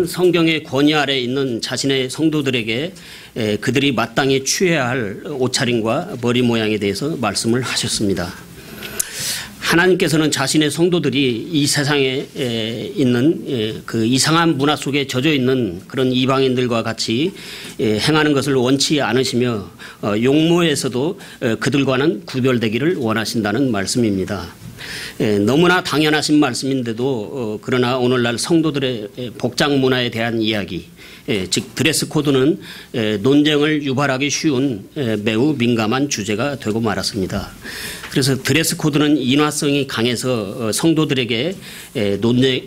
성경의 권위 아래 있는 자신의 성도들에게 그들이 마땅히 취해야 할 옷차림과 머리 모양에 대해서 말씀을 하셨습니다. 하나님께서는 자신의 성도들이 이 세상에 있는 그 이상한 문화 속에 젖어 있는 그런 이방인들과 같이 행하는 것을 원치 않으시며 용모에서도 그들과는 구별되기를 원하신다는 말씀입니다. 너무나 당연하신 말씀인데도 그러나 오늘날 성도들의 복장 문화에 대한 이야기, 즉 드레스 코드는 논쟁을 유발하기 쉬운 매우 민감한 주제가 되고 말았습니다. 그래서 드레스 코드는 인화성이 강해서 성도들에게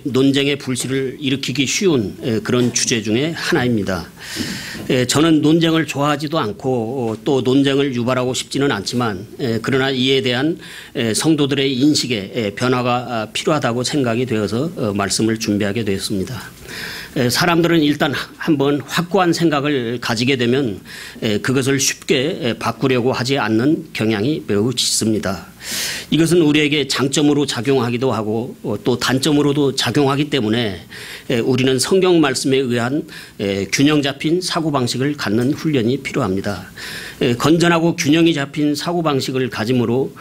논쟁의 불씨를 일으키기 쉬운 그런 주제 중에 하나입니다. 저는 논쟁을 좋아하지도 않고 또 논쟁을 유발하고 싶지는 않지만 그러나 이에 대한 성도들의 인식에 변화가 필요하다고 생각이 되어서 말씀을 준비하게 되었습니다. 사람들은 일단 한번 확고한 생각을 가지게 되면 그것을 쉽게 바꾸려고 하지 않는 경향이 매우 짙습니다. 이것은 우리에게 장점으로 작용하기도 하고 또 단점으로도 작용하기 때문에 우리는 성경 말씀에 의한 균형 잡힌 사고방식을 갖는 훈련이 필요합니다. 건전하고 균형이 잡힌 사고방식을 가짐으로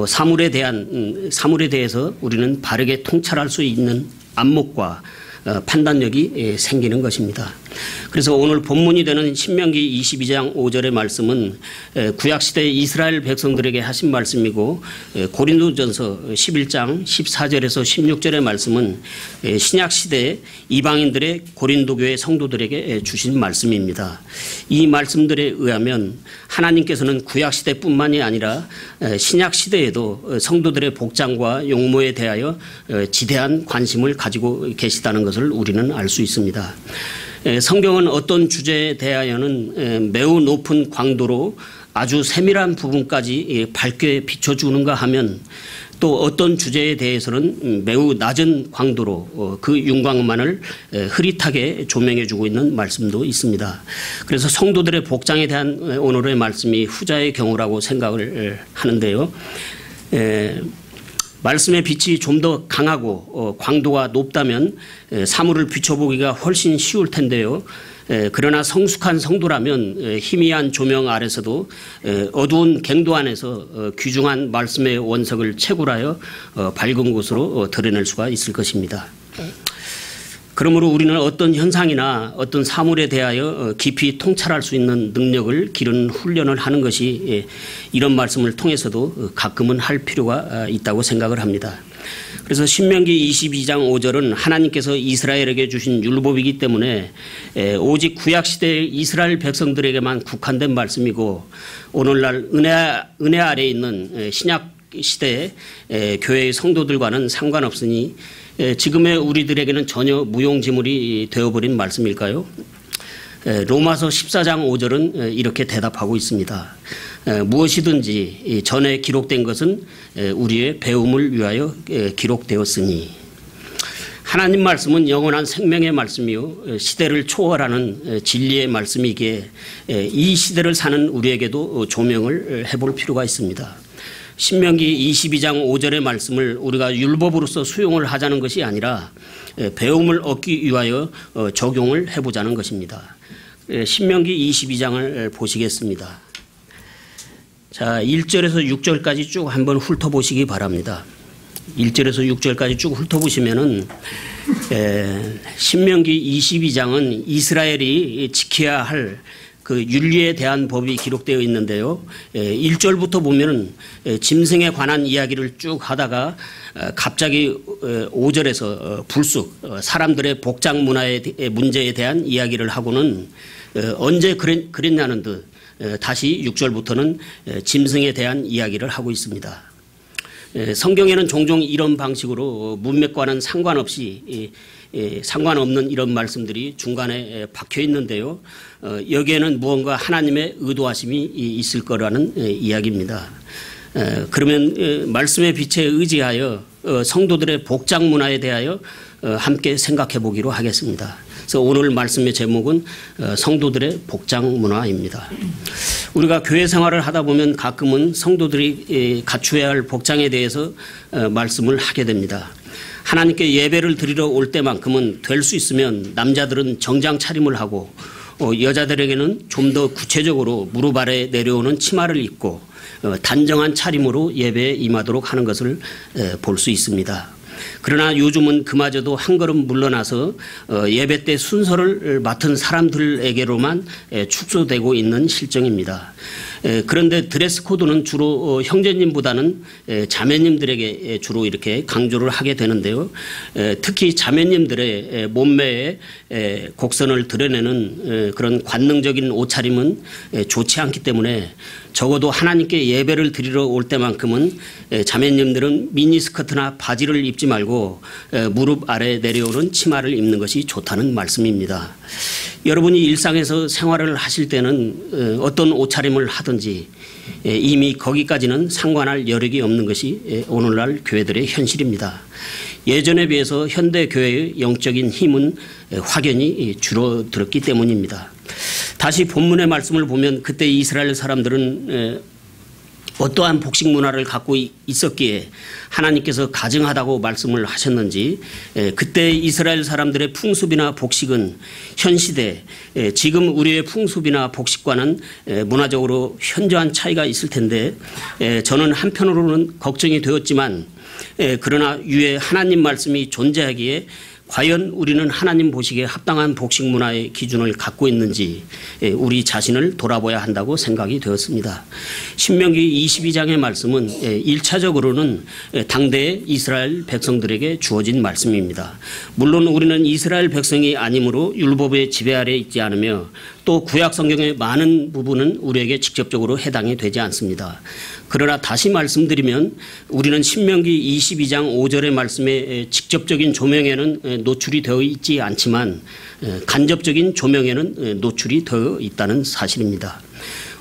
사물에 대해서 우리는 바르게 통찰할 수 있는 안목과 판단력이 생기는 것입니다. 그래서 오늘 본문이 되는 신명기 22장 5절의 말씀은 구약시대 이스라엘 백성들에게 하신 말씀이고 고린도전서 11장 14절에서 16절의 말씀은 신약시대 이방인들의 고린도교회 성도들에게 주신 말씀입니다. 이 말씀들에 의하면 하나님께서는 구약시대뿐만이 아니라 신약시대에도 성도들의 복장과 용모에 대하여 지대한 관심을 가지고 계시다는 것을 우리는 알 수 있습니다. 성경은 어떤 주제에 대하여는 매우 높은 광도로 아주 세밀한 부분까지 밝게 비춰주는가 하면 또 어떤 주제에 대해서는 매우 낮은 광도로 그 윤곽만을 흐릿하게 조명해주고 있는 말씀도 있습니다. 그래서 성도들의 복장에 대한 오늘의 말씀이 후자의 경우라고 생각을 하는데요. 말씀의 빛이 좀 더 강하고 광도가 높다면 사물을 비춰보기가 훨씬 쉬울 텐데요. 그러나 성숙한 성도라면 희미한 조명 아래서도 어두운 갱도 안에서 귀중한 말씀의 원석을 채굴하여 밝은 곳으로 드러낼 수가 있을 것입니다. 그러므로 우리는 어떤 현상이나 어떤 사물에 대하여 깊이 통찰할 수 있는 능력을 기르는 훈련을 하는 것이 이런 말씀을 통해서도 가끔은 할 필요가 있다고 생각을 합니다. 그래서 신명기 22장 5절은 하나님께서 이스라엘에게 주신 율법이기 때문에 오직 구약시대의 이스라엘 백성들에게만 국한된 말씀이고 오늘날 은혜 아래에 있는 신약시대의 교회의 성도들과는 상관없으니 지금의 우리들에게는 전혀 무용지물이 되어버린 말씀일까요? 로마서 14장 5절은 이렇게 대답하고 있습니다. 무엇이든지 전에 기록된 것은 우리의 배움을 위하여 기록되었으니 하나님 말씀은 영원한 생명의 말씀이요 시대를 초월하는 진리의 말씀이기에 이 시대를 사는 우리에게도 조명을 해볼 필요가 있습니다. 신명기 22장 5절의 말씀을 우리가 율법으로서 수용을 하자는 것이 아니라 배움을 얻기 위하여 적용을 해보자는 것입니다. 신명기 22장을 보시겠습니다. 자, 1절에서 6절까지 쭉 한번 훑어보시기 바랍니다. 1절에서 6절까지 쭉 훑어보시면은 신명기 22장은 이스라엘이 지켜야 할 그 윤리에 대한 법이 기록되어 있는데요. 1절부터 보면은 짐승에 관한 이야기를 쭉 하다가 갑자기 5절에서 불쑥 사람들의 복장 문화의 문제에 대한 이야기를 하고는 언제 그랬냐는 듯 다시 6절부터는 짐승에 대한 이야기를 하고 있습니다. 성경에는 종종 이런 방식으로 문맥과는 상관없는 이런 말씀들이 중간에 박혀 있는데요. 여기에는 무언가 하나님의 의도하심이 있을 거라는 이야기입니다. 그러면 말씀의 빛에 의지하여 성도들의 복장 문화에 대하여 함께 생각해 보기로 하겠습니다. 그래서 오늘 말씀의 제목은 성도들의 복장 문화입니다. 우리가 교회 생활을 하다 보면 가끔은 성도들이 갖추어야 할 복장에 대해서 말씀을 하게 됩니다. 하나님께 예배를 드리러 올 때만큼은 될 수 있으면 남자들은 정장 차림을 하고 여자들에게는 좀 더 구체적으로 무릎 아래 내려오는 치마를 입고 단정한 차림으로 예배에 임하도록 하는 것을 볼 수 있습니다. 그러나 요즘은 그마저도 한 걸음 물러나서 예배 때 순서를 맡은 사람들에게로만 축소되고 있는 실정입니다. 그런데 드레스 코드는 주로 형제님보다는 자매님들에게 주로 이렇게 강조를 하게 되는데요. 특히 자매님들의 몸매에 곡선을 드러내는 그런 관능적인 옷차림은 좋지 않기 때문에 적어도 하나님께 예배를 드리러 올 때만큼은 자매님들은 미니스커트나 바지를 입지 말고 무릎 아래 내려오는 치마를 입는 것이 좋다는 말씀입니다. 여러분이 일상에서 생활을 하실 때는 어떤 옷차림을 하든지 이미 거기까지는 상관할 여력이 없는 것이 오늘날 교회들의 현실입니다. 예전에 비해서 현대 교회의 영적인 힘은 확연히 줄어들었기 때문입니다. 다시 본문의 말씀을 보면 그때 이스라엘 사람들은 어떠한 복식 문화를 갖고 있었기에 하나님께서 가증하다고 말씀을 하셨는지 그때 이스라엘 사람들의 풍습이나 복식은 현 시대 지금 우리의 풍습이나 복식과는 문화적으로 현저한 차이가 있을 텐데 저는 한편으로는 걱정이 되었지만 그러나 위에 하나님 말씀이 존재하기에 과연 우리는 하나님 보시기에 합당한 복식 문화의 기준을 갖고 있는지 우리 자신을 돌아봐야 한다고 생각이 되었습니다. 신명기 22장의 말씀은 1차적으로는 당대의 이스라엘 백성들에게 주어진 말씀입니다. 물론 우리는 이스라엘 백성이 아니므로 율법의 지배 아래 있지 않으며 또 구약 성경의 많은 부분은 우리에게 직접적으로 해당이 되지 않습니다. 그러나 다시 말씀드리면 우리는 신명기 22장 5절의 말씀에 직접적인 조명에는 노출이 되어 있지 않지만 간접적인 조명에는 노출이 되어 있다는 사실입니다.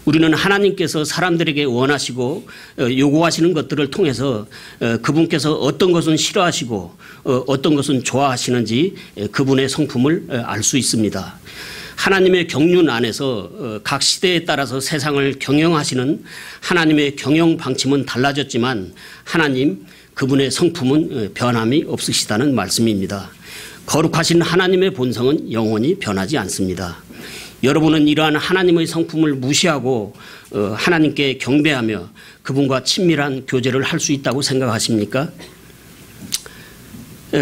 우리는 하나님께서 사람들에게 원하시고 요구하시는 것들을 통해서 그분께서 어떤 것은 싫어하시고 어떤 것은 좋아하시는지 그분의 성품을 알 수 있습니다. 하나님의 경륜 안에서 각 시대에 따라서 세상을 경영하시는 하나님의 경영 방침은 달라졌지만 하나님 그분의 성품은 변함이 없으시다는 말씀입니다. 거룩하신 하나님의 본성은 영원히 변하지 않습니다. 여러분은 이러한 하나님의 성품을 무시하고 하나님께 경배하며 그분과 친밀한 교제를 할 수 있다고 생각하십니까?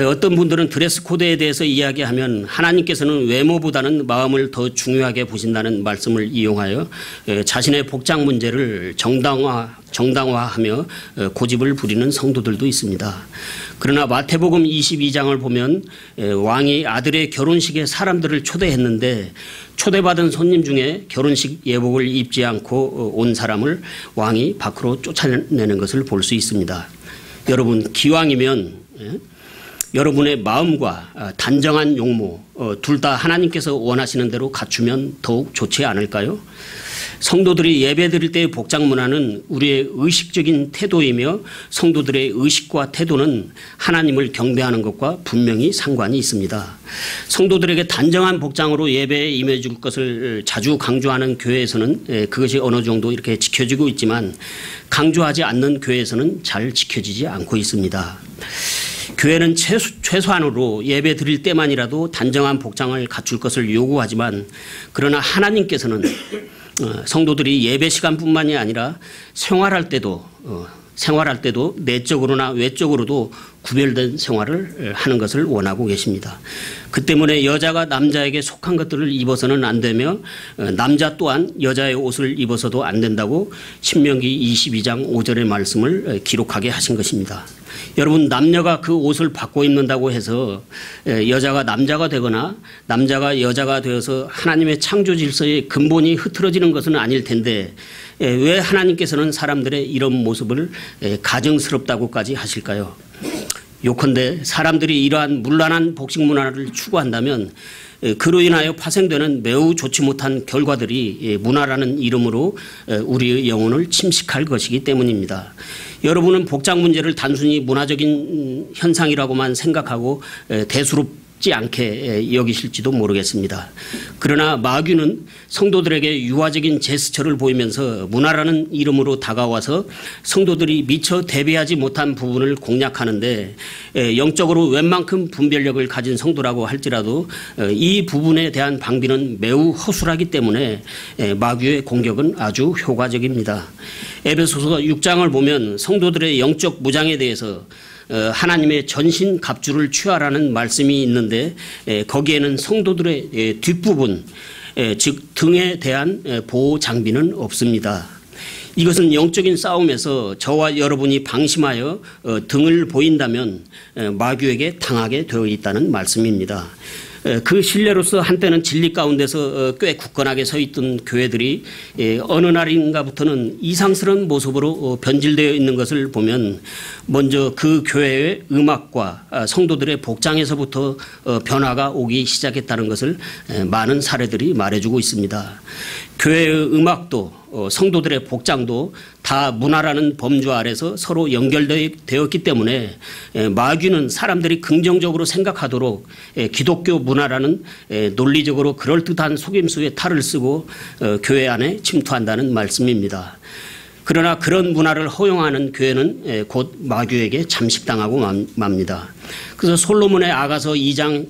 어떤 분들은 드레스 코드에 대해서 이야기하면 하나님께서는 외모보다는 마음을 더 중요하게 보신다는 말씀을 이용하여 자신의 복장 문제를 정당화하며 고집을 부리는 성도들도 있습니다. 그러나 마태복음 22장을 보면 왕이 아들의 결혼식에 사람들을 초대했는데 초대받은 손님 중에 결혼식 예복을 입지 않고 온 사람을 왕이 밖으로 쫓아내는 것을 볼 수 있습니다. 여러분 기왕이면 여러분의 마음과 단정한 용모 둘 다 하나님께서 원하시는 대로 갖추면 더욱 좋지 않을까요? 성도들이 예배드릴 때의 복장 문화는 우리의 의식적인 태도이며 성도들의 의식과 태도는 하나님을 경배하는 것과 분명히 상관이 있습니다. 성도들에게 단정한 복장으로 예배에 임해 줄 것을 자주 강조하는 교회에서는 그것이 어느 정도 이렇게 지켜지고 있지만 강조하지 않는 교회에서는 잘 지켜지지 않고 있습니다. 교회는 최소한으로 예배 드릴 때만이라도 단정한 복장을 갖출 것을 요구하지만 그러나 하나님께서는 성도들이 예배 시간뿐만이 아니라 생활할 때도 내적으로나 외적으로도 구별된 생활을 하는 것을 원하고 계십니다. 그 때문에 여자가 남자에게 속한 것들을 입어서는 안 되며 남자 또한 여자의 옷을 입어서도 안 된다고 신명기 22장 5절의 말씀을 기록하게 하신 것입니다. 여러분 남녀가 그 옷을 바꿔 입는다고 해서 여자가 남자가 되거나 남자가 여자가 되어서 하나님의 창조 질서의 근본이 흐트러지는 것은 아닐 텐데 왜 하나님께서는 사람들의 이런 모습을 가증스럽다고까지 하실까요? 요컨대 사람들이 이러한 문란한 복식 문화를 추구한다면 그로 인하여 파생되는 매우 좋지 못한 결과들이 문화라는 이름으로 우리의 영혼을 침식할 것이기 때문입니다. 여러분은 복장 문제를 단순히 문화적인 현상이라고만 생각하고 않게 여기실지도 모르겠습니다. 그러나 마귀는 성도들에게 유화적인 제스처를 보이면서 문화라는 이름으로 다가와서 성도들이 미처 대비하지 못한 부분을 공략하는데 영적으로 웬만큼 분별력을 가진 성도라고 할지라도 이 부분에 대한 방비는 매우 허술하기 때문에 마귀의 공격은 아주 효과적입니다. 에베소서 6장을 보면 성도들의 영적 무장에 대해서 하나님의 전신 갑주를 취하라는 말씀이 있는데 거기에는 성도들의 뒷부분 즉 등에 대한 보호 장비는 없습니다. 이것은 영적인 싸움에서 저와 여러분이 방심하여 등을 보인다면 마귀에게 당하게 되어 있다는 말씀입니다. 그 신뢰로서 한때는 진리 가운데서 꽤 굳건하게 서 있던 교회들이 어느 날인가부터는 이상스러운 모습으로 변질되어 있는 것을 보면 먼저 그 교회의 음악과 성도들의 복장에서부터 변화가 오기 시작했다는 것을 많은 사례들이 말해주고 있습니다. 교회의 음악도 성도들의 복장도 다 문화라는 범주 아래서 서로 연결되었기 때문에 마귀는 사람들이 긍정적으로 생각하도록 기독교 문화라는 논리적으로 그럴듯한 속임수에 탈을 쓰고 교회 안에 침투한다는 말씀입니다. 그러나 그런 문화를 허용하는 교회는 곧 마귀에게 잠식당하고 맙니다. 그래서 솔로몬의 아가서 2장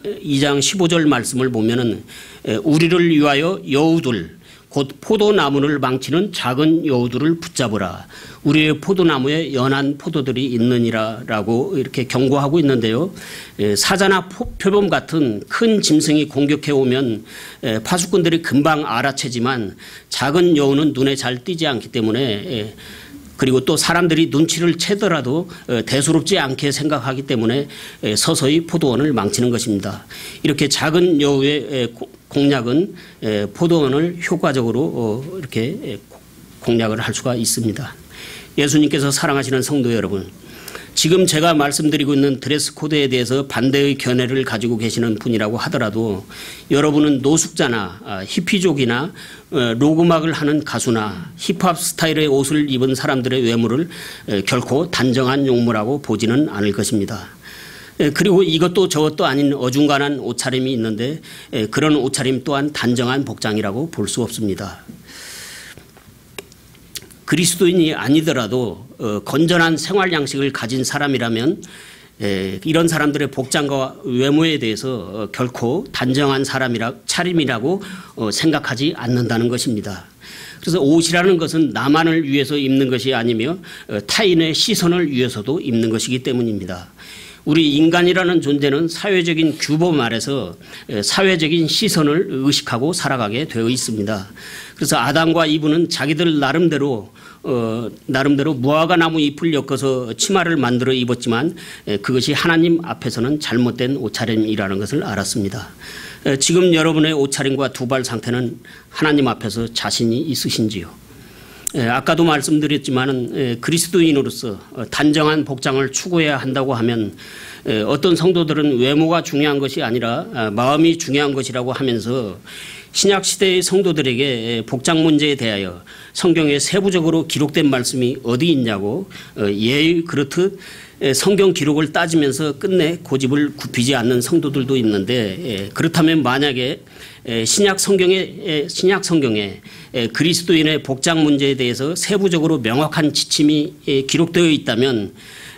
15절 말씀을 보면은 우리를 위하여 여우들 곧 포도나무를 망치는 작은 여우들을 붙잡으라. 우리의 포도나무에 연한 포도들이 있느니라라고 이렇게 경고하고 있는데요. 사자나 표범 같은 큰 짐승이 공격해 오면 파수꾼들이 금방 알아채지만 작은 여우는 눈에 잘 띄지 않기 때문에 그리고 또 사람들이 눈치를 채더라도 대수롭지 않게 생각하기 때문에 서서히 포도원을 망치는 것입니다. 이렇게 작은 여우의 공략은 포도원을 효과적으로 이렇게 공략을 할 수가 있습니다. 예수님께서 사랑하시는 성도 여러분, 지금 제가 말씀드리고 있는 드레스 코드에 대해서 반대의 견해를 가지고 계시는 분이라고 하더라도 여러분은 노숙자나 히피족이나 록음악을 하는 가수나 힙합 스타일의 옷을 입은 사람들의 외모를 결코 단정한 용모라고 보지는 않을 것입니다. 그리고 이것도 저것도 아닌 어중간한 옷차림이 있는데 그런 옷차림 또한 단정한 복장이라고 볼 수 없습니다. 그리스도인이 아니더라도 건전한 생활 양식을 가진 사람이라면 이런 사람들의 복장과 외모에 대해서 결코 단정한 차림이라고 생각하지 않는다는 것입니다. 그래서 옷이라는 것은 나만을 위해서 입는 것이 아니며 타인의 시선을 위해서도 입는 것이기 때문입니다. 우리 인간이라는 존재는 사회적인 규범 아래서 사회적인 시선을 의식하고 살아가게 되어 있습니다. 그래서 아담과 이브는 자기들 나름대로 무화과 나무 잎을 엮어서 치마를 만들어 입었지만 그것이 하나님 앞에서는 잘못된 옷차림이라는 것을 알았습니다. 지금 여러분의 옷차림과 두발 상태는 하나님 앞에서 자신이 있으신지요? 아까도 말씀드렸지만 그리스도인으로서 단정한 복장을 추구해야 한다고 하면 어떤 성도들은 외모가 중요한 것이 아니라 마음이 중요한 것이라고 하면서 신약시대의 성도들에게 복장 문제에 대하여 성경에 세부적으로 기록된 말씀이 어디 있냐고 예의 그렇듯 성경 기록을 따지면서 끝내 고집을 굽히지 않는 성도들도 있는데 그렇다면 만약에 신약 성경에 그리스도인의 복장 문제에 대해서 세부적으로 명확한 지침이 기록되어 있다면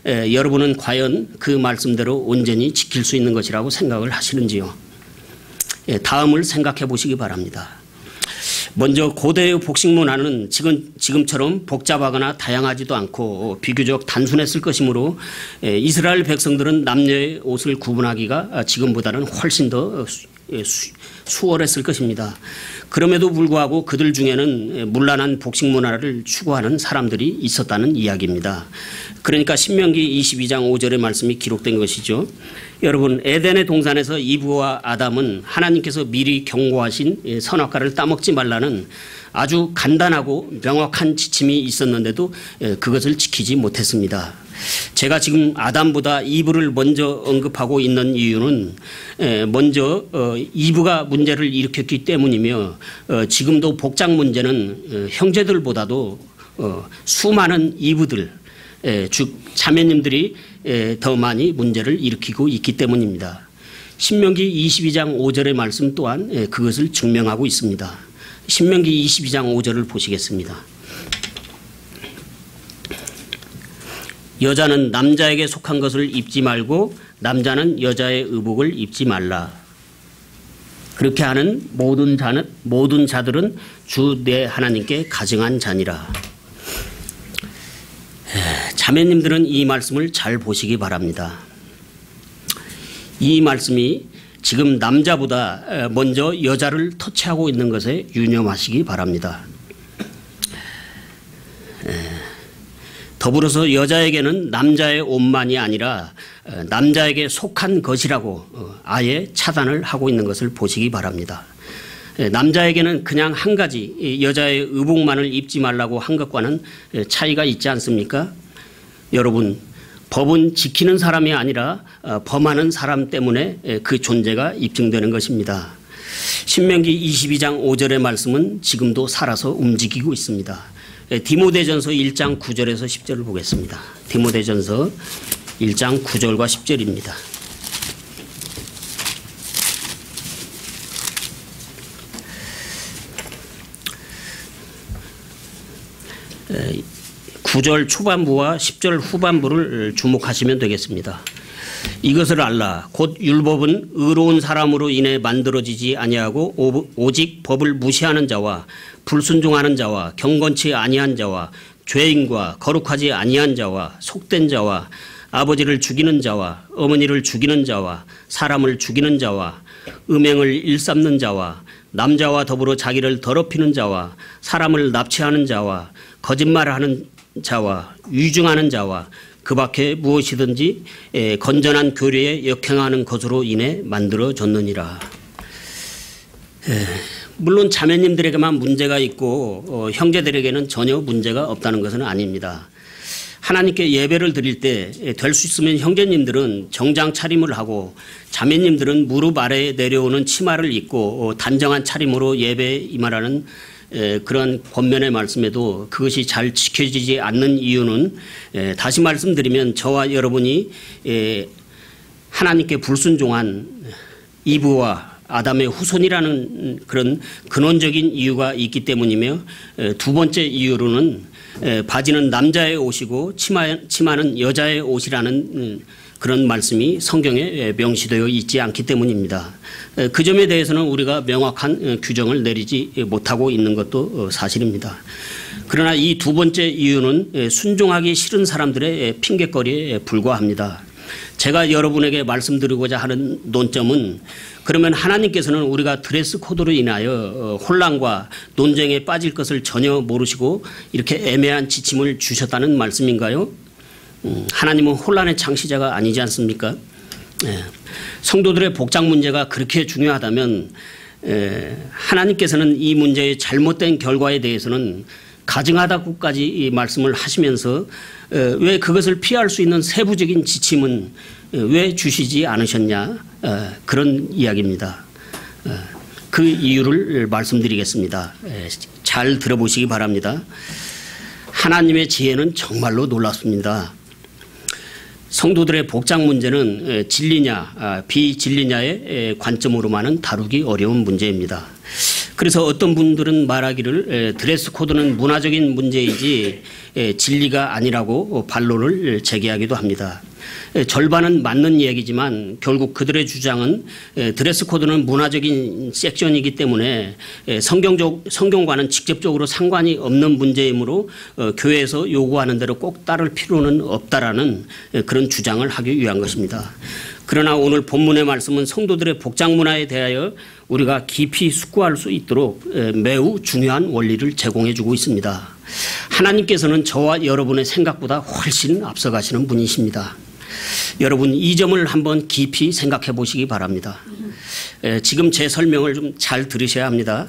여러분은 과연 그 말씀대로 온전히 지킬 수 있는 것이라고 생각을 하시는지요? 다음을 생각해 보시기 바랍니다. 먼저 고대의 복식 문화는 지금처럼 복잡하거나 다양하지도 않고 비교적 단순했을 것이므로 이스라엘 백성들은 남녀의 옷을 구분하기가 지금보다는 훨씬 더 수월했을 것입니다. 그럼에도 불구하고 그들 중에는 문란한 복식 문화를 추구하는 사람들이 있었다는 이야기입니다. 그러니까 신명기 22장 5절의 말씀이 기록된 것이죠. 여러분, 에덴의 동산에서 이브와 아담은 하나님께서 미리 경고하신 선악과를 따먹지 말라는 아주 간단하고 명확한 지침이 있었는데도 그것을 지키지 못했습니다. 제가 지금 아담보다 이브를 먼저 언급하고 있는 이유는 먼저 이브가 문제를 일으켰기 때문이며 지금도 복장 문제는 형제들보다도 수많은 이브들 즉 자매님들이 더 많이 문제를 일으키고 있기 때문입니다. 신명기 22장 5절의 말씀 또한 그것을 증명하고 있습니다. 신명기 22장 5절을 보시겠습니다. 여자는 남자에게 속한 것을 입지 말고 남자는 여자의 의복을 입지 말라. 그렇게 하는 모든 자들은 주 내 하나님께 가증한 자니라. 자매님들은 이 말씀을 잘 보시기 바랍니다. 이 말씀이 지금 남자보다 먼저 여자를 터치하고 있는 것에 유념하시기 바랍니다. 더불어서 여자에게는 남자의 옷만이 아니라 남자에게 속한 것이라고 아예 차단을 하고 있는 것을 보시기 바랍니다. 남자에게는 그냥 한 가지 여자의 의복만을 입지 말라고 한 것과는 차이가 있지 않습니까? 여러분, 법은 지키는 사람이 아니라 범하는 사람 때문에 그 존재가 입증되는 것입니다. 신명기 22장 5절의 말씀은 지금도 살아서 움직이고 있습니다. 디모데전서 1장 9절에서 10절을 보겠습니다. 디모데전서 1장 9절과 10절입니다. 에, 9절 초반부와 10절 후반부를 주목하시면 되겠습니다. 이것을 알라. 곧 율법은 의로운 사람으로 인해 만들어지지 아니하고 오직 법을 무시하는 자와 불순종하는 자와 경건치 아니한 자와 죄인과 거룩하지 아니한 자와 속된 자와 아버지를 죽이는 자와 어머니를 죽이는 자와 사람을 죽이는 자와 음행을 일삼는 자와 남자와 더불어 자기를 더럽히는 자와 사람을 납치하는 자와 거짓말하는 자와 위증하는 자와 그 밖에 무엇이든지 건전한 교례에 역행하는 것으로 인해 만들어졌느니라. 물론 자매님들에게만 문제가 있고 형제들에게는 전혀 문제가 없다는 것은 아닙니다. 하나님께 예배를 드릴 때 될 수 있으면 형제님들은 정장 차림을 하고 자매님들은 무릎 아래에 내려오는 치마를 입고 단정한 차림으로 예배에 임하라는 그런 권면의 말씀에도 그것이 잘 지켜지지 않는 이유는 다시 말씀드리면 저와 여러분이 하나님께 불순종한 이브와 아담의 후손이라는 그런 근원적인 이유가 있기 때문이며 두 번째 이유로는 바지는 남자의 옷이고 치마는 여자의 옷이라는 그런 말씀이 성경에 명시되어 있지 않기 때문입니다. 그 점에 대해서는 우리가 명확한 규정을 내리지 못하고 있는 것도 사실입니다. 그러나 이 두 번째 이유는 순종하기 싫은 사람들의 핑계거리에 불과합니다. 제가 여러분에게 말씀드리고자 하는 논점은 그러면 하나님께서는 우리가 드레스 코드로 인하여 혼란과 논쟁에 빠질 것을 전혀 모르시고 이렇게 애매한 지침을 주셨다는 말씀인가요? 하나님은 혼란의 창시자가 아니지 않습니까? 성도들의 복장 문제가 그렇게 중요하다면 하나님께서는 이 문제의 잘못된 결과에 대해서는 가증하다고까지 말씀을 하시면서 왜 그것을 피할 수 있는 세부적인 지침은 왜 주시지 않으셨냐, 그런 이야기입니다. 그 이유를 말씀드리겠습니다. 잘 들어보시기 바랍니다. 하나님의 지혜는 정말로 놀랍습니다. 성도들의 복장 문제는 진리냐 비진리냐의 관점으로만은 다루기 어려운 문제입니다. 그래서 어떤 분들은 말하기를 드레스 코드는 문화적인 문제이지 진리가 아니라고 반론을 제기하기도 합니다. 절반은 맞는 이야기지만 결국 그들의 주장은 드레스 코드는 문화적인 섹션이기 때문에 성경과는 직접적으로 상관이 없는 문제이므로 교회에서 요구하는 대로 꼭 따를 필요는 없다라는 그런 주장을 하기 위한 것입니다. 그러나 오늘 본문의 말씀은 성도들의 복장 문화에 대하여 우리가 깊이 숙고할 수 있도록 매우 중요한 원리를 제공해 주고 있습니다. 하나님께서는 저와 여러분의 생각보다 훨씬 앞서가시는 분이십니다. 여러분, 이 점을 한번 깊이 생각해 보시기 바랍니다. 지금 제 설명을 좀 잘 들으셔야 합니다.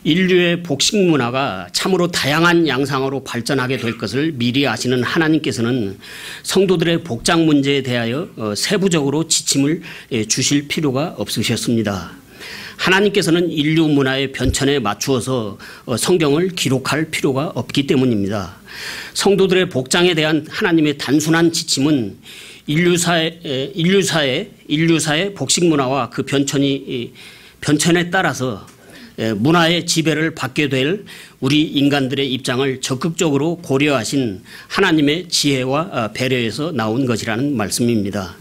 인류의 복식 문화가 참으로 다양한 양상으로 발전하게 될 것을 미리 아시는 하나님께서는 성도들의 복장 문제에 대하여 세부적으로 지침을 주실 필요가 없으셨습니다. 하나님께서는 인류 문화의 변천에 맞추어서 성경을 기록할 필요가 없기 때문입니다. 성도들의 복장에 대한 하나님의 단순한 지침은 인류사의 복식 문화와 그 변천에 따라서 문화의 지배를 받게 될 우리 인간들의 입장을 적극적으로 고려하신 하나님의 지혜와 배려에서 나온 것이라는 말씀입니다.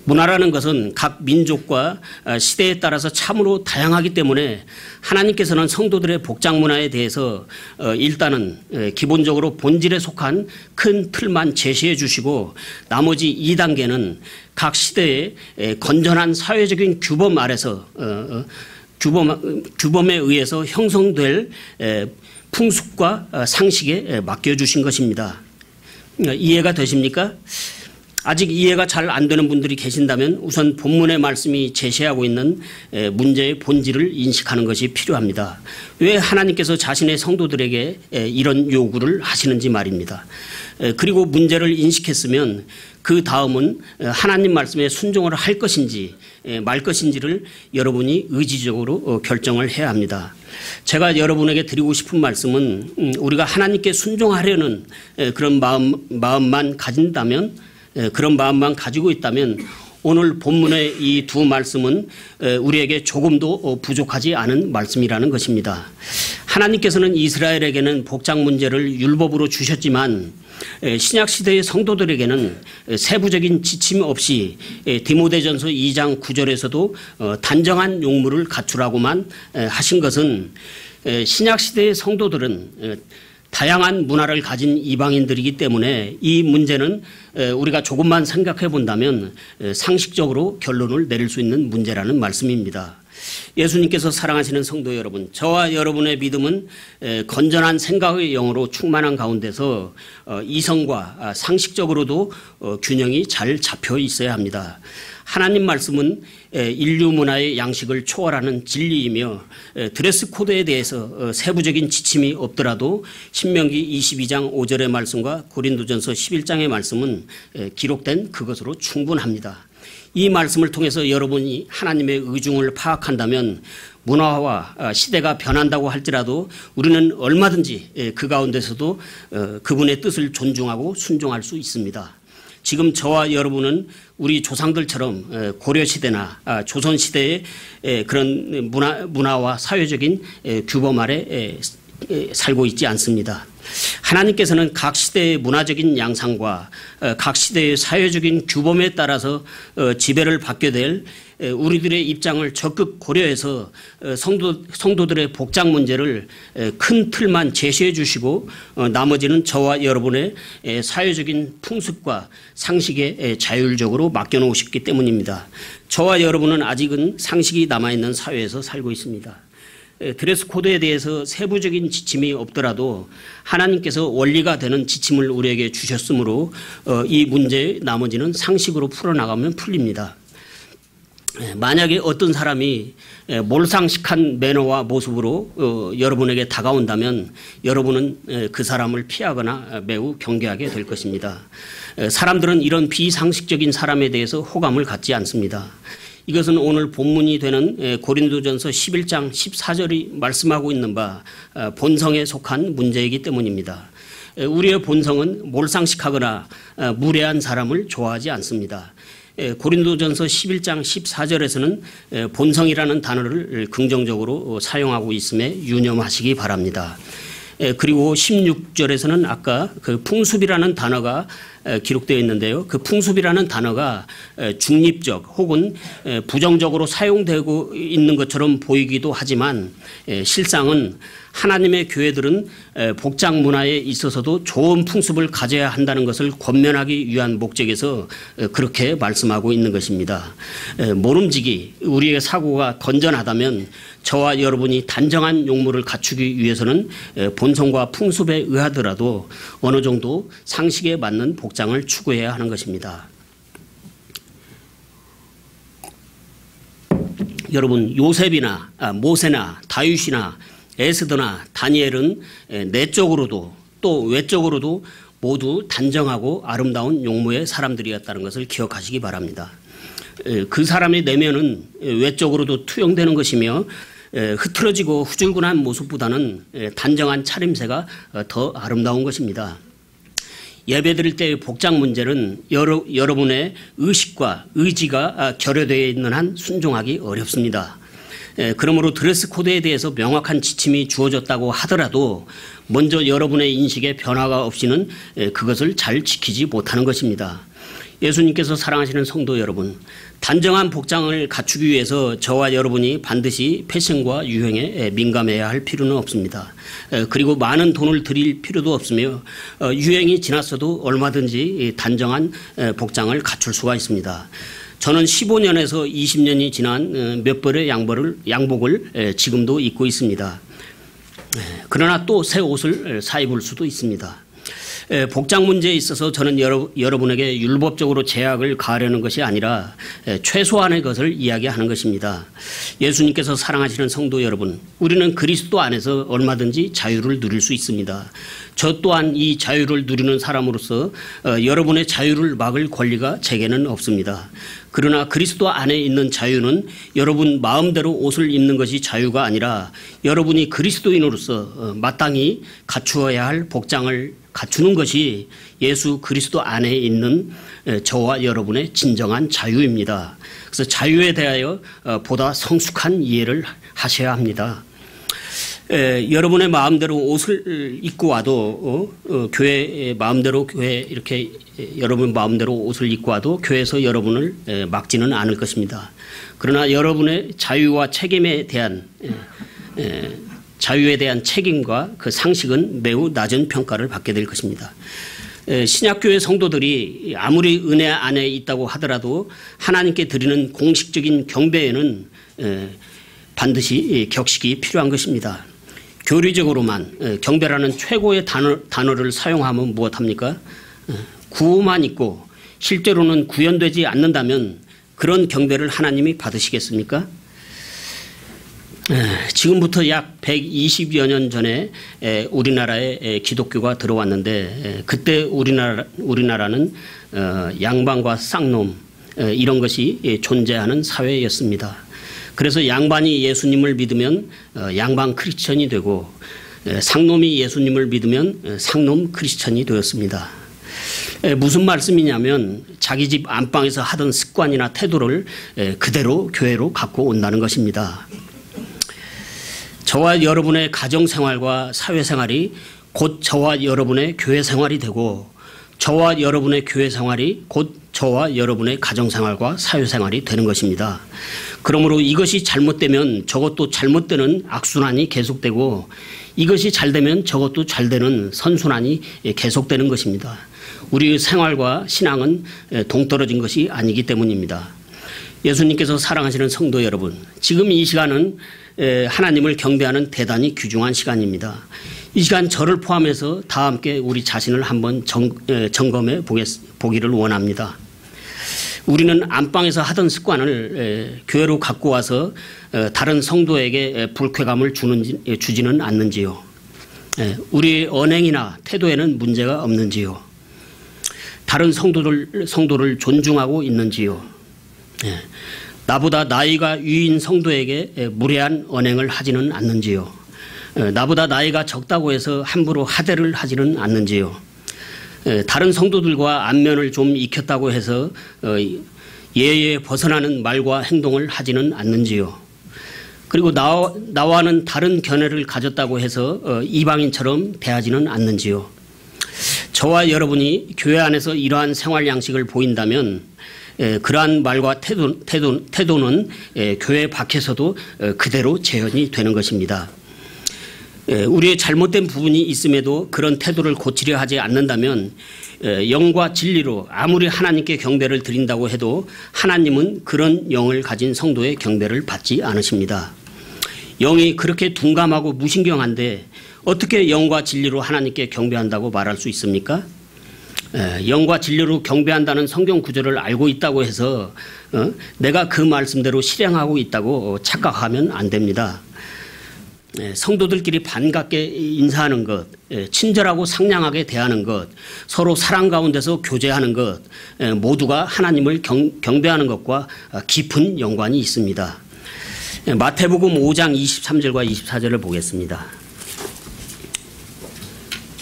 문화라는 것은 각 민족과 시대에 따라서 참으로 다양하기 때문에 하나님께서는 성도들의 복장 문화에 대해서 일단은 기본적으로 본질에 속한 큰 틀만 제시해 주시고 나머지 2단계는 각 시대의 건전한 사회적인 규범 아래서 규범에 의해서 형성될 풍습과 상식에 맡겨주신 것입니다. 이해가 되십니까? 아직 이해가 잘 안 되는 분들이 계신다면 우선 본문의 말씀이 제시하고 있는 문제의 본질을 인식하는 것이 필요합니다. 왜 하나님께서 자신의 성도들에게 이런 요구를 하시는지 말입니다. 그리고 문제를 인식했으면 그 다음은 하나님 말씀에 순종을 할 것인지 말 것인지를 여러분이 의지적으로 결정을 해야 합니다. 제가 여러분에게 드리고 싶은 말씀은 우리가 하나님께 순종하려는 그런 마음만 가진다면 그런 마음만 가지고 있다면 오늘 본문의 이 두 말씀은 우리에게 조금도 부족하지 않은 말씀이라는 것입니다. 하나님께서는 이스라엘에게는 복장 문제를 율법으로 주셨지만 신약시대의 성도들에게는 세부적인 지침 없이 디모데전서 2장 9절에서도 단정한 용무를 갖추라고만 하신 것은 신약시대의 성도들은 다양한 문화를 가진 이방인들이기 때문에 이 문제는 우리가 조금만 생각해 본다면 상식적으로 결론을 내릴 수 있는 문제라는 말씀입니다. 예수님께서 사랑하시는 성도 여러분, 저와 여러분의 믿음은 건전한 생각의 영으로 충만한 가운데서 이성과 상식적으로도 균형이 잘 잡혀 있어야 합니다. 하나님 말씀은 인류 문화의 양식을 초월하는 진리이며 드레스 코드에 대해서 세부적인 지침이 없더라도 신명기 22장 5절의 말씀과 고린도전서 11장의 말씀은 기록된 그것으로 충분합니다. 이 말씀을 통해서 여러분이 하나님의 의중을 파악한다면 문화와 시대가 변한다고 할지라도 우리는 얼마든지 그 가운데서도 그분의 뜻을 존중하고 순종할 수 있습니다. 지금 저와 여러분은 우리 조상들처럼 고려시대나 조선시대의 그런 문화와 사회적인 규범 아래 살고 있지 않습니다. 하나님께서는 각 시대의 문화적인 양상과 각 시대의 사회적인 규범에 따라서 지배를 받게 될 우리들의 입장을 적극 고려해서 성도들의 복장 문제를 큰 틀만 제시해 주시고 나머지는 저와 여러분의 사회적인 풍습과 상식에 자율적으로 맡겨놓으셨기 때문입니다. 저와 여러분은 아직은 상식이 남아있는 사회에서 살고 있습니다. 드레스 코드에 대해서 세부적인 지침이 없더라도 하나님께서 원리가 되는 지침을 우리에게 주셨으므로 이 문제의 나머지는 상식으로 풀어나가면 풀립니다. 만약에 어떤 사람이 몰상식한 매너와 모습으로 여러분에게 다가온다면 여러분은 그 사람을 피하거나 매우 경계하게 될 것입니다. 사람들은 이런 비상식적인 사람에 대해서 호감을 갖지 않습니다. 이것은 오늘 본문이 되는 고린도전서 11장 14절이 말씀하고 있는 바 본성에 속한 문제이기 때문입니다. 우리의 본성은 몰상식하거나 무례한 사람을 좋아하지 않습니다. 고린도전서 11장 14절에서는 본성이라는 단어를 긍정적으로 사용하고 있음에 유념하시기 바랍니다. 그리고 16절에서는 아까 그 풍습이라는 단어가 기록되어 있는데요. 그 풍습이라는 단어가 중립적 혹은 부정적으로 사용되고 있는 것처럼 보이기도 하지만 실상은 하나님의 교회들은 복장 문화에 있어서도 좋은 풍습을 가져야 한다는 것을 권면하기 위한 목적에서 그렇게 말씀하고 있는 것입니다. 모름지기 우리의 사고가 건전하다면 저와 여러분이 단정한 용무를 갖추기 위해서는 본성과 풍습에 의하더라도 어느 정도 상식에 맞는 복장을 추구해야 하는 것입니다. 여러분, 요셉이나 모세나 다윗이나 에스더나 다니엘은 내적으로도 또 외적으로도 모두 단정하고 아름다운 용모의 사람들이었다는 것을 기억하시기 바랍니다. 그 사람의 내면은 외적으로도 투영되는 것이며 흐트러지고 후줄근한 모습보다는 단정한 차림새가 더 아름다운 것입니다. 예배드릴 때의 복장 문제는 여러분의 의식과 의지가 결여되어 있는 한 순종하기 어렵습니다. 그러므로 드레스 코드에 대해서 명확한 지침이 주어졌다고 하더라도 먼저 여러분의 인식에 변화가 없이는 그것을 잘 지키지 못하는 것입니다. 예수님께서 사랑하시는 성도 여러분, 단정한 복장을 갖추기 위해서 저와 여러분이 반드시 패션과 유행에 민감해야 할 필요는 없습니다. 그리고 많은 돈을 들일 필요도 없으며 유행이 지났어도 얼마든지 단정한 복장을 갖출 수가 있습니다. 저는 15년에서 20년이 지난 몇 벌의 양복을 지금도 입고 있습니다. 그러나 또 새 옷을 사 입을 수도 있습니다. 복장 문제에 있어서 저는 여러분에게 율법적으로 제약을 가하려는 것이 아니라 최소한의 것을 이야기하는 것입니다. 예수님께서 사랑하시는 성도 여러분, 우리는 그리스도 안에서 얼마든지 자유를 누릴 수 있습니다. 저 또한 이 자유를 누리는 사람으로서 여러분의 자유를 막을 권리가 제게는 없습니다. 그러나 그리스도 안에 있는 자유는 여러분 마음대로 옷을 입는 것이 자유가 아니라 여러분이 그리스도인으로서 마땅히 갖추어야 할 복장을 갖추는 것이 예수 그리스도 안에 있는 저와 여러분의 진정한 자유입니다. 그래서 자유에 대하여 보다 성숙한 이해를 하셔야 합니다. 여러분의 마음대로 옷을 입고 와도 교회 마음대로 교회 이렇게 여러분 마음대로 옷을 입고 와도 교회에서 여러분을 막지는 않을 것입니다. 그러나 여러분의 자유와 책임에 대한 자유에 대한 책임과 그 상식은 매우 낮은 평가를 받게 될 것입니다. 신약교회 성도들이 아무리 은혜 안에 있다고 하더라도 하나님께 드리는 공식적인 경배에는 반드시 격식이 필요한 것입니다. 교리적으로만 경배라는 최고의 단어를 사용하면 무엇합니까? 구호만 있고 실제로는 구현되지 않는다면 그런 경배를 하나님이 받으시겠습니까? 지금부터 약 120여 년 전에 우리나라에 기독교가 들어왔는데 그때 우리나라는 양반과 쌍놈 이런 것이 존재하는 사회였습니다. 그래서 양반이 예수님을 믿으면 양반 크리스천이 되고 상놈이 예수님을 믿으면 상놈 크리스천이 되었습니다. 무슨 말씀이냐면 자기 집 안방에서 하던 습관이나 태도를 그대로 교회로 갖고 온다는 것입니다. 저와 여러분의 가정생활과 사회생활이 곧 저와 여러분의 교회생활이 되고 저와 여러분의 교회생활이 곧 저와 여러분의 가정생활과 사회생활이 되는 것입니다. 그러므로 이것이 잘못되면 저것도 잘못되는 악순환이 계속되고 이것이 잘되면 저것도 잘되는 선순환이 계속되는 것입니다. 우리의 생활과 신앙은 동떨어진 것이 아니기 때문입니다. 예수님께서 사랑하시는 성도 여러분, 지금 이 시간은 하나님을 경배하는 대단히 귀중한 시간입니다. 이 시간 저를 포함해서 다 함께 우리 자신을 한번 점검해 보기를 원합니다. 우리는 안방에서 하던 습관을 교회로 갖고 와서 다른 성도에게 불쾌감을 주지는 않는지요? 우리의 언행이나 태도에는 문제가 없는지요? 다른 성도를 존중하고 있는지요? 나보다 나이가 위인 성도에게 무례한 언행을 하지는 않는지요? 나보다 나이가 적다고 해서 함부로 하대를 하지는 않는지요? 다른 성도들과 안면을 좀 익혔다고 해서 예에 벗어나는 말과 행동을 하지는 않는지요? 그리고 나와는 다른 견해를 가졌다고 해서 이방인처럼 대하지는 않는지요? 저와 여러분이 교회 안에서 이러한 생활 양식을 보인다면 그러한 말과 태도는 교회 밖에서도 그대로 재현이 되는 것입니다. 우리의 잘못된 부분이 있음에도 그런 태도를 고치려 하지 않는다면 영과 진리로 아무리 하나님께 경배를 드린다고 해도 하나님은 그런 영을 가진 성도의 경배를 받지 않으십니다. 영이 그렇게 둔감하고 무신경한데 어떻게 영과 진리로 하나님께 경배한다고 말할 수 있습니까? 영과 진리로 경배한다는 성경 구절을 알고 있다고 해서 내가 그 말씀대로 실행하고 있다고 착각하면 안 됩니다. 성도들끼리 반갑게 인사하는 것, 친절하고 상냥하게 대하는 것, 서로 사랑 가운데서 교제하는 것, 모두가 하나님을 경배하는 것과 깊은 연관이 있습니다. 마태복음 5장 23절과 24절을 보겠습니다.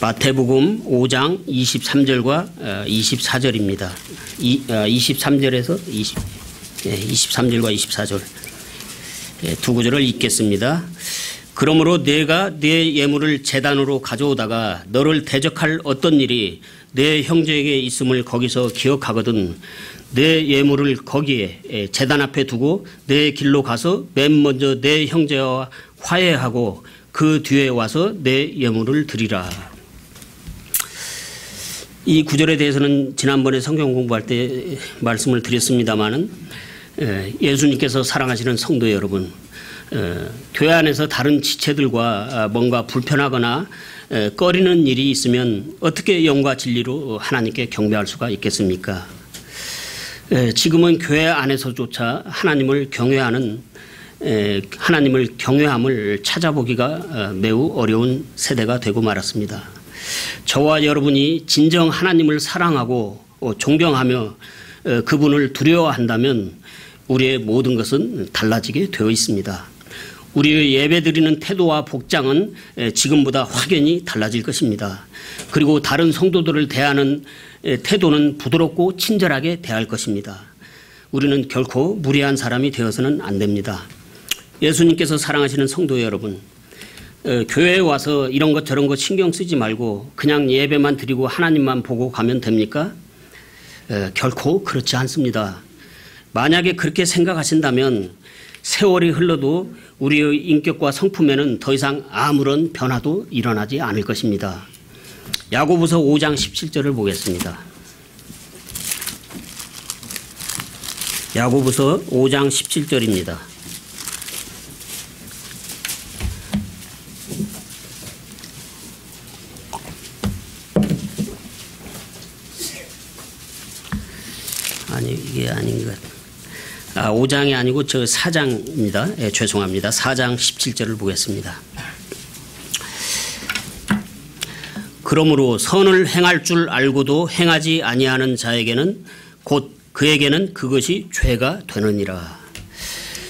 마태복음 5장 23절과 24절입니다. 23절에서 23절과 24절 두 구절을 읽겠습니다. 그러므로 내가 네 예물을 제단으로 가져오다가 너를 대적할 어떤 일이 내 형제에게 있음을 거기서 기억하거든 내 예물을 거기에 제단 앞에 두고 내 길로 가서 맨 먼저 내 형제와 화해하고 그 뒤에 와서 내 예물을 드리라. 이 구절에 대해서는 지난번에 성경 공부할 때 말씀을 드렸습니다마는 예수님께서 사랑하시는 성도 여러분, 교회 안에서 다른 지체들과 뭔가 불편하거나 꺼리는 일이 있으면 어떻게 영과 진리로 하나님께 경배할 수가 있겠습니까? 지금은 교회 안에서조차 하나님을 경외함을 찾아보기가 매우 어려운 세대가 되고 말았습니다. 저와 여러분이 진정 하나님을 사랑하고 존경하며 그분을 두려워한다면 우리의 모든 것은 달라지게 되어 있습니다. 우리의 예배드리는 태도와 복장은 지금보다 확연히 달라질 것입니다. 그리고 다른 성도들을 대하는 태도는 부드럽고 친절하게 대할 것입니다. 우리는 결코 무례한 사람이 되어서는 안 됩니다. 예수님께서 사랑하시는 성도 여러분, 교회에 와서 이런 것 저런 것 신경 쓰지 말고 그냥 예배만 드리고 하나님만 보고 가면 됩니까? 결코 그렇지 않습니다. 만약에 그렇게 생각하신다면 세월이 흘러도 우리의 인격과 성품에는 더 이상 아무런 변화도 일어나지 않을 것입니다. 야고보서 5장 17절을 보겠습니다. 야고보서 5장 17절입니다. 아니 이게 아닌 것. 5장이 아니고 저 4장입니다. 죄송합니다. 4장 17절을 보겠습니다. 그러므로 선을 행할 줄 알고도 행하지 아니하는 자에게는 곧 그에게는 그것이 죄가 되느니라.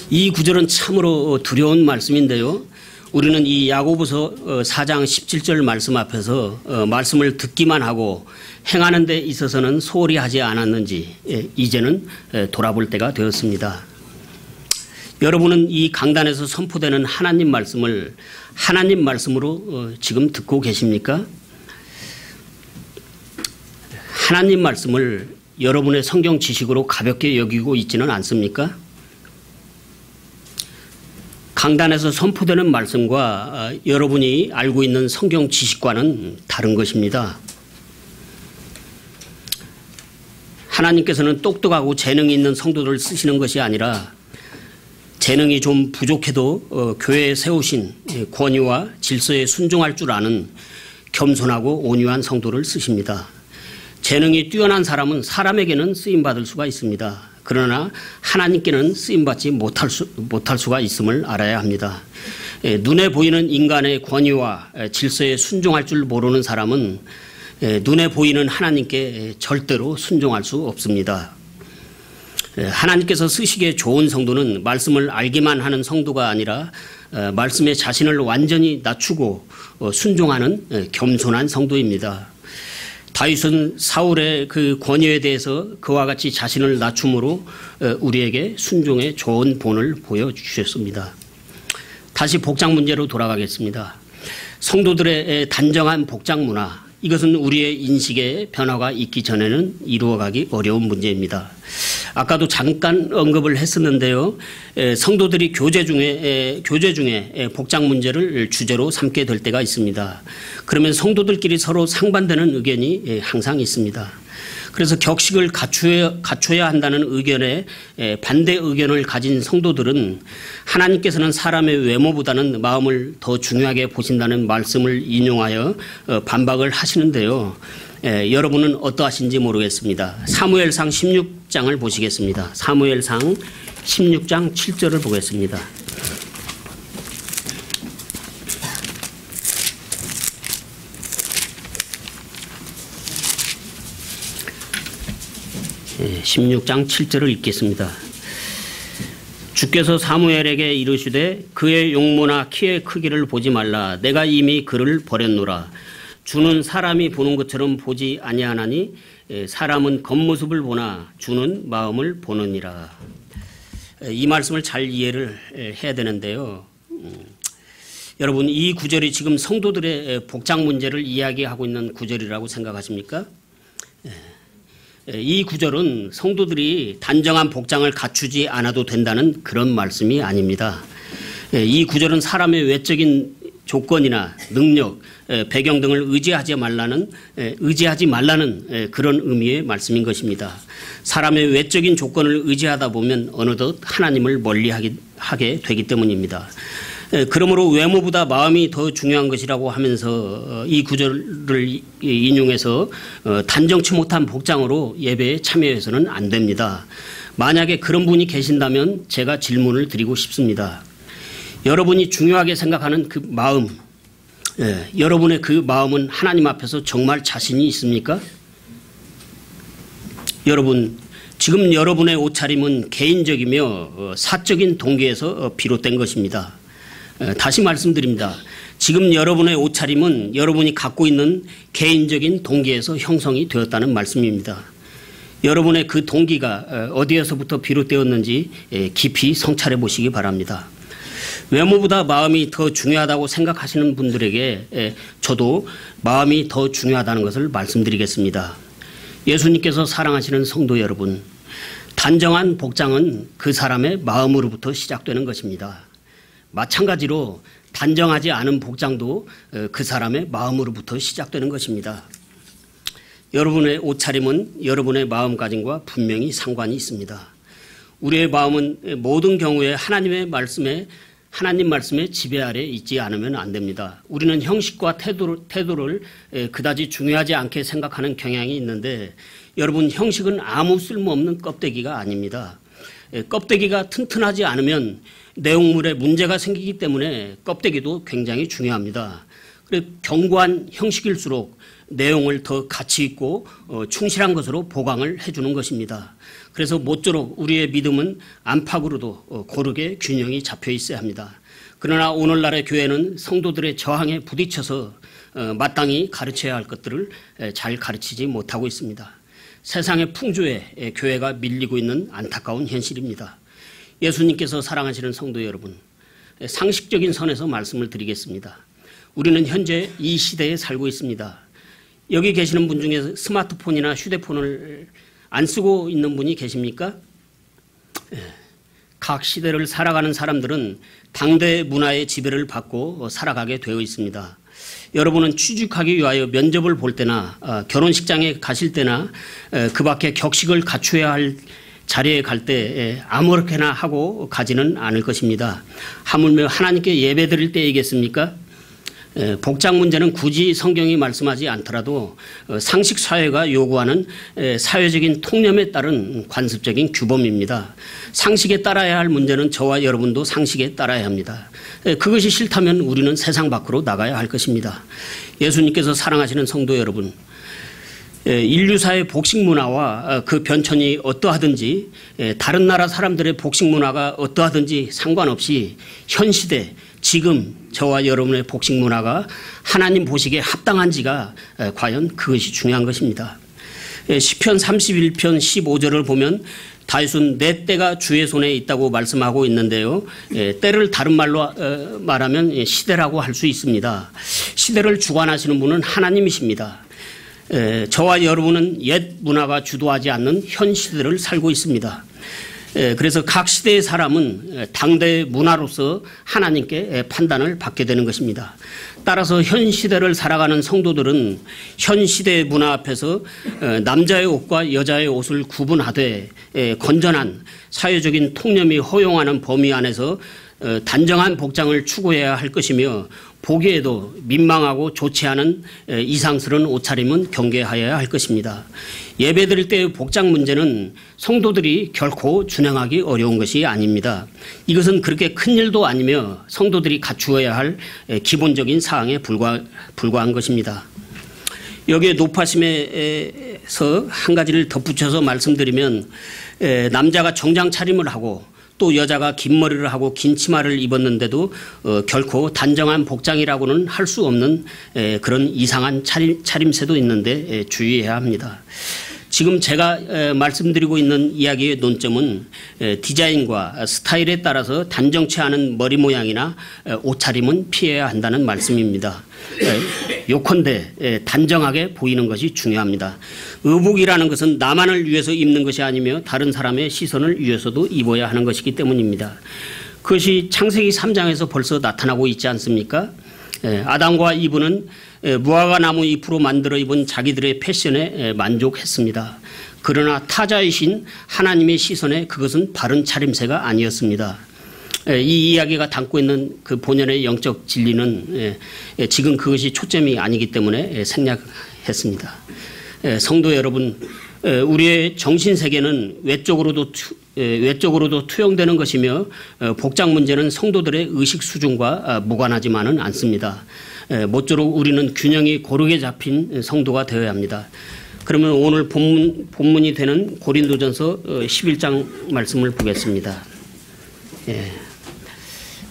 이 구절은 참으로 두려운 말씀인데요. 우리는 이 야고보서 4장 17절 말씀 앞에서 말씀을 듣기만 하고 행하는 데 있어서는 소홀히 하지 않았는지 이제는 돌아볼 때가 되었습니다. 여러분은 이 강단에서 선포되는 하나님 말씀을 하나님 말씀으로 지금 듣고 계십니까? 하나님 말씀을 여러분의 성경 지식으로 가볍게 여기고 있지는 않습니까? 강단에서 선포되는 말씀과 여러분이 알고 있는 성경 지식과는 다른 것입니다. 하나님께서는 똑똑하고 재능이 있는 성도들을 쓰시는 것이 아니라 재능이 좀 부족해도 교회에 세우신 권위와 질서에 순종할 줄 아는 겸손하고 온유한 성도를 쓰십니다. 재능이 뛰어난 사람은 사람에게는 쓰임받을 수가 있습니다. 그러나 하나님께는 쓰임받지 못할 수가 있음을 알아야 합니다. 눈에 보이는 인간의 권위와 질서에 순종할 줄 모르는 사람은 눈에 보이는 하나님께 절대로 순종할 수 없습니다. 하나님께서 쓰시기에 좋은 성도는 말씀을 알기만 하는 성도가 아니라 말씀에 자신을 완전히 낮추고 순종하는 겸손한 성도입니다. 다윗은 사울의 그 권위에 대해서 그와 같이 자신을 낮춤으로 우리에게 순종의 좋은 본을 보여주셨습니다. 다시 복장 문제로 돌아가겠습니다. 성도들의 단정한 복장 문화, 이것은 우리의 인식에 변화가 있기 전에는 이루어가기 어려운 문제입니다. 아까도 잠깐 언급을 했었는데요. 성도들이 교제 중에 복장 문제를 주제로 삼게 될 때가 있습니다. 그러면 성도들끼리 서로 상반되는 의견이 항상 있습니다. 그래서 격식을 갖춰야 한다는 의견에 반대 의견을 가진 성도들은 하나님께서는 사람의 외모보다는 마음을 더 중요하게 보신다는 말씀을 인용하여 반박을 하시는데요. 여러분은 어떠하신지 모르겠습니다. 사무엘상 16장을 보시겠습니다. 사무엘상 16장 7절을 보겠습니다. 네, 16장 7절을 읽겠습니다. 주께서 사무엘에게 이르시되 그의 용모나 키의 크기를 보지 말라. 내가 이미 그를 버렸노라. 주는 사람이 보는 것처럼 보지 아니하나니 사람은 겉모습을 보나 주는 마음을 보느니라. 이 말씀을 잘 이해를 해야 되는데요. 여러분, 이 구절이 지금 성도들의 복장 문제를 이야기하고 있는 구절이라고 생각하십니까? 이 구절은 성도들이 단정한 복장을 갖추지 않아도 된다는 그런 말씀이 아닙니다. 이 구절은 사람의 외적인 조건이나 능력, 배경 등을 의지하지 말라는 그런 의미의 말씀인 것입니다. 사람의 외적인 조건을 의지하다 보면 어느덧 하나님을 멀리하게 되기 때문입니다. 그러므로 외모보다 마음이 더 중요한 것이라고 하면서 이 구절을 인용해서 단정치 못한 복장으로 예배에 참여해서는 안 됩니다. 만약에 그런 분이 계신다면 제가 질문을 드리고 싶습니다. 여러분이 중요하게 생각하는 그 마음, 여러분의 그 마음은 하나님 앞에서 정말 자신이 있습니까? 여러분, 지금 여러분의 옷차림은 개인적이며 사적인 동기에서 비롯된 것입니다. 다시 말씀드립니다. 지금 여러분의 옷차림은 여러분이 갖고 있는 개인적인 동기에서 형성이 되었다는 말씀입니다. 여러분의 그 동기가 어디에서부터 비롯되었는지 깊이 성찰해 보시기 바랍니다. 외모보다 마음이 더 중요하다고 생각하시는 분들에게 저도 마음이 더 중요하다는 것을 말씀드리겠습니다. 예수님께서 사랑하시는 성도 여러분, 단정한 복장은 그 사람의 마음으로부터 시작되는 것입니다. 마찬가지로 단정하지 않은 복장도 그 사람의 마음으로부터 시작되는 것입니다. 여러분의 옷차림은 여러분의 마음가짐과 분명히 상관이 있습니다. 우리의 마음은 모든 경우에 하나님 말씀의 지배 아래 있지 않으면 안 됩니다. 우리는 형식과 태도를 그다지 중요하지 않게 생각하는 경향이 있는데 여러분, 형식은 아무 쓸모없는 껍데기가 아닙니다. 껍데기가 튼튼하지 않으면 내용물에 문제가 생기기 때문에 껍데기도 굉장히 중요합니다. 그래서 견고한 형식일수록 내용을 더 가치 있고 충실한 것으로 보강을 해주는 것입니다. 그래서 모쪼록 우리의 믿음은 안팎으로도 고르게 균형이 잡혀 있어야 합니다. 그러나 오늘날의 교회는 성도들의 저항에 부딪혀서 마땅히 가르쳐야 할 것들을 잘 가르치지 못하고 있습니다. 세상의 풍조에 교회가 밀리고 있는 안타까운 현실입니다. 예수님께서 사랑하시는 성도 여러분, 상식적인 선에서 말씀을 드리겠습니다. 우리는 현재 이 시대에 살고 있습니다. 여기 계시는 분 중에 스마트폰이나 휴대폰을 안 쓰고 있는 분이 계십니까? 각 시대를 살아가는 사람들은 당대 문화의 지배를 받고 살아가게 되어 있습니다. 여러분은 취직하기 위하여 면접을 볼 때나 결혼식장에 가실 때나 그 밖에 격식을 갖추어야 할 자리에 갈 때 아무렇게나 하고 가지는 않을 것입니다. 하물며 하나님께 예배드릴 때이겠습니까? 복장 문제는 굳이 성경이 말씀하지 않더라도 상식 사회가 요구하는 사회적인 통념에 따른 관습적인 규범입니다. 상식에 따라야 할 문제는 저와 여러분도 상식에 따라야 합니다. 그것이 싫다면 우리는 세상 밖으로 나가야 할 것입니다. 예수님께서 사랑하시는 성도 여러분, 인류사의 복식 문화와 그 변천이 어떠하든지 다른 나라 사람들의 복식 문화가 어떠하든지 상관없이 현 시대 지금 저와 여러분의 복식 문화가 하나님 보시기에 합당한지가 과연 그것이 중요한 것입니다. 시편 31편 15절을 보면 다윗은 내 때가 주의 손에 있다고 말씀하고 있는데요. 때를 다른 말로 말하면 시대라고 할 수 있습니다. 시대를 주관하시는 분은 하나님이십니다. 저와 여러분은 옛 문화가 주도하지 않는 현 시대를 살고 있습니다. 그래서 각 시대의 사람은 당대의 문화로서 하나님께 판단을 받게 되는 것입니다. 따라서 현 시대를 살아가는 성도들은 현 시대의 문화 앞에서 남자의 옷과 여자의 옷을 구분하되 건전한 사회적인 통념이 허용하는 범위 안에서 단정한 복장을 추구해야 할 것이며 보기에도 민망하고 좋지 않은 이상스러운 옷차림은 경계하여야 할 것입니다. 예배드릴 때의 복장 문제는 성도들이 결코 준행하기 어려운 것이 아닙니다. 이것은 그렇게 큰 일도 아니며 성도들이 갖추어야 할 기본적인 사항에 불과한 것입니다. 여기에 높아심에서 한 가지를 덧붙여서 말씀드리면 남자가 정장 차림을 하고 또 여자가 긴 머리를 하고 긴 치마를 입었는데도 결코 단정한 복장이라고는 할 수 없는 그런 이상한 차림새도 있는데 주의해야 합니다. 지금 제가 말씀드리고 있는 이야기의 논점은 디자인과 스타일에 따라서 단정치 않은 머리 모양이나 옷차림은 피해야 한다는 말씀입니다. 요컨대 단정하게 보이는 것이 중요합니다. 의복이라는 것은 나만을 위해서 입는 것이 아니며 다른 사람의 시선을 위해서도 입어야 하는 것이기 때문입니다. 그것이 창세기 3장에서 벌써 나타나고 있지 않습니까? 아담과 이브는 무화과 나무 잎으로 만들어 입은 자기들의 패션에 만족했습니다. 그러나 타자이신 하나님의 시선에 그것은 바른 차림새가 아니었습니다. 이 이야기가 담고 있는 그 본연의 영적 진리는 지금 그것이 초점이 아니기 때문에 생략했습니다. 성도 여러분, 우리의 정신세계는 외적으로도 투영되는 것이며 복장 문제는 성도들의 의식 수준과 무관하지만은 않습니다. 모쪼록 우리는 균형이 고르게 잡힌 성도가 되어야 합니다. 그러면 오늘 본문이 되는 고린도전서 11장 말씀을 보겠습니다.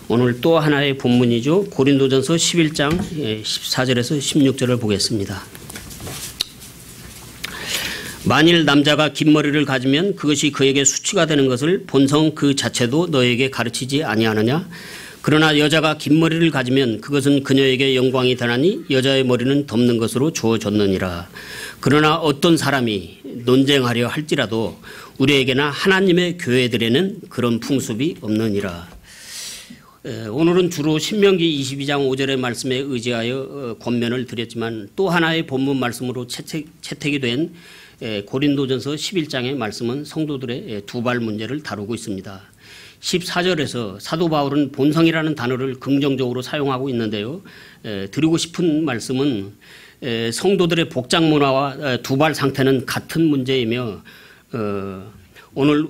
오늘 또 하나의 본문이죠. 고린도전서 11장 14절에서 16절을 보겠습니다. 만일 남자가 긴 머리를 가지면 그것이 그에게 수치가 되는 것을 본성 그 자체도 너에게 가르치지 아니하느냐? 그러나 여자가 긴 머리를 가지면 그것은 그녀에게 영광이 되나니 여자의 머리는 덮는 것으로 주어졌느니라. 그러나 어떤 사람이 논쟁하려 할지라도 우리에게나 하나님의 교회들에는 그런 풍습이 없느니라. 오늘은 주로 신명기 22장 5절의 말씀에 의지하여 권면을 드렸지만 또 하나의 본문 말씀으로 채택이 된 고린도전서 11장의 말씀은 성도들의 두발 문제를 다루고 있습니다. 14절에서 사도 바울은 본성이라는 단어를 긍정적으로 사용하고 있는데요. 드리고 싶은 말씀은 성도들의 복장 문화와 두발 상태는 같은 문제이며 오늘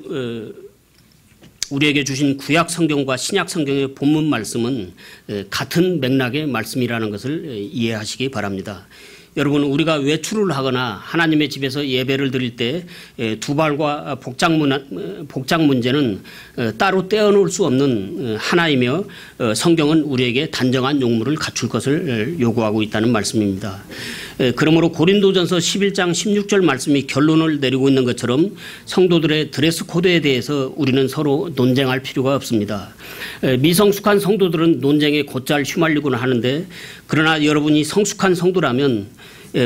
우리에게 주신 구약 성경과 신약 성경의 본문 말씀은 같은 맥락의 말씀이라는 것을 이해하시기 바랍니다. 여러분, 우리가 외출을 하거나 하나님의 집에서 예배를 드릴 때 두발과 복장 문제는 따로 떼어놓을 수 없는 하나이며 성경은 우리에게 단정한 용무를 갖출 것을 요구하고 있다는 말씀입니다. 그러므로 고린도전서 11장 16절 말씀이 결론을 내리고 있는 것처럼 성도들의 드레스 코드에 대해서 우리는 서로 논쟁할 필요가 없습니다. 미성숙한 성도들은 논쟁에 곧잘 휘말리곤 하는데 그러나 여러분이 성숙한 성도라면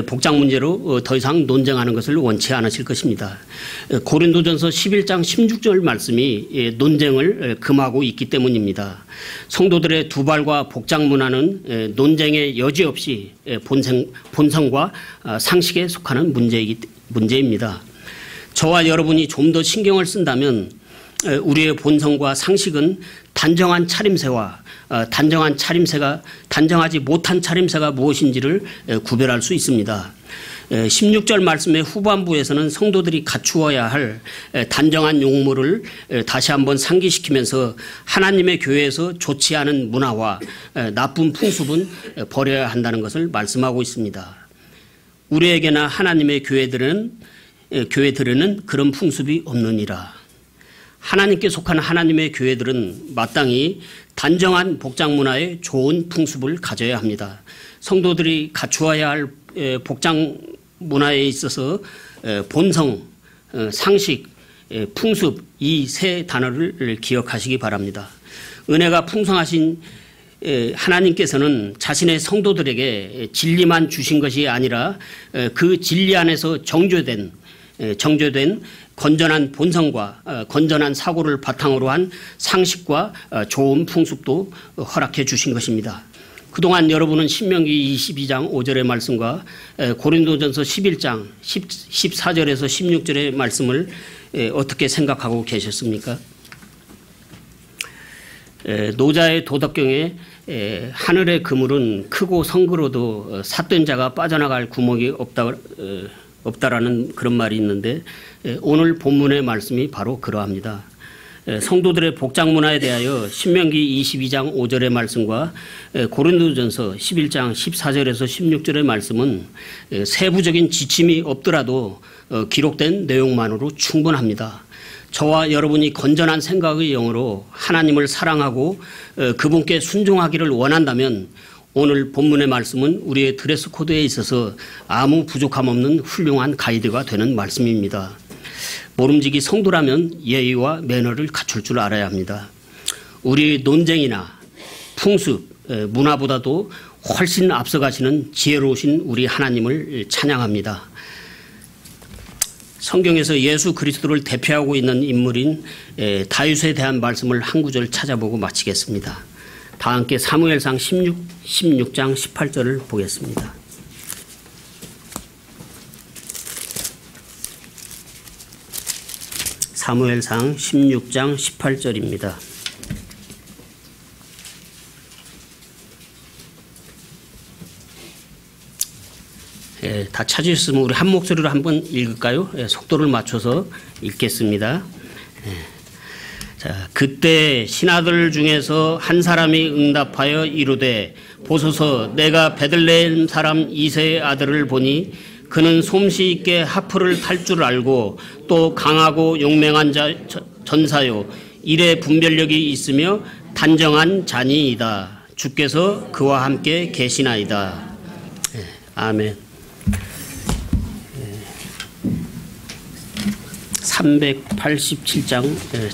복장 문제로 더 이상 논쟁하는 것을 원치 않으실 것입니다. 고린도전서 11장 16절 말씀이 논쟁을 금하고 있기 때문입니다. 성도들의 두발과 복장 문화는 논쟁의 여지 없이 본성과 상식에 속하는 문제입니다. 저와 여러분이 좀 더 신경을 쓴다면 우리의 본성과 상식은 단정한 차림새와 단정하지 못한 차림새가 무엇인지를 구별할 수 있습니다. 16절 말씀의 후반부에서는 성도들이 갖추어야 할 단정한 용모를 다시 한번 상기시키면서 하나님의 교회에서 좋지 않은 문화와 나쁜 풍습은 버려야 한다는 것을 말씀하고 있습니다. 우리에게나 하나님의 교회들에는 그런 풍습이 없느니라. 하나님께 속한 하나님의 교회들은 마땅히 단정한 복장 문화에 좋은 풍습을 가져야 합니다. 성도들이 갖추어야 할 복장 문화에 있어서 본성, 상식, 풍습 이 세 단어를 기억하시기 바랍니다. 은혜가 풍성하신 하나님께서는 자신의 성도들에게 진리만 주신 것이 아니라 그 진리 안에서 정죄된 건전한 본성과 건전한 사고를 바탕으로 한 상식과 좋은 풍습도 허락해 주신 것입니다. 그동안 여러분은 신명기 22장 5절의 말씀과 고린도전서 11장 14절에서 16절의 말씀을 어떻게 생각하고 계셨습니까? 노자의 도덕경에 하늘의 그물은 크고 성그러도 삿된 자가 빠져나갈 구멍이 없다라는 그런 말이 있는데 오늘 본문의 말씀이 바로 그러합니다. 성도들의 복장 문화에 대하여 신명기 22장 5절의 말씀과 고린도전서 11장 14절에서 16절의 말씀은 세부적인 지침이 없더라도 기록된 내용만으로 충분합니다. 저와 여러분이 건전한 생각의 영으로 하나님을 사랑하고 그분께 순종하기를 원한다면 오늘 본문의 말씀은 우리의 드레스 코드에 있어서 아무 부족함 없는 훌륭한 가이드가 되는 말씀입니다. 모름지기 성도라면 예의와 매너를 갖출 줄 알아야 합니다. 우리 논쟁이나 풍습, 문화보다도 훨씬 앞서가시는 지혜로우신 우리 하나님을 찬양합니다. 성경에서 예수 그리스도를 대표하고 있는 인물인 다윗에 대한 말씀을 한 구절 찾아보고 마치겠습니다. 다 함께 사무엘상 16장 18절을 보겠습니다. 사무엘상 16장 18절입니다. 다 찾으셨으면 우리 한 목소리로 한번 읽을까요? 속도를 맞춰서 읽겠습니다. 자, 그때 신하들 중에서 한 사람이 응답하여 이르되 보소서 내가 베들레헴 사람 이새의 아들을 보니 그는 솜씨 있게 하프를 탈 줄 알고 또 강하고 용맹한 전사요 일에 분별력이 있으며 단정한 자니이다. 주께서 그와 함께 계시나이다. 아멘. 387장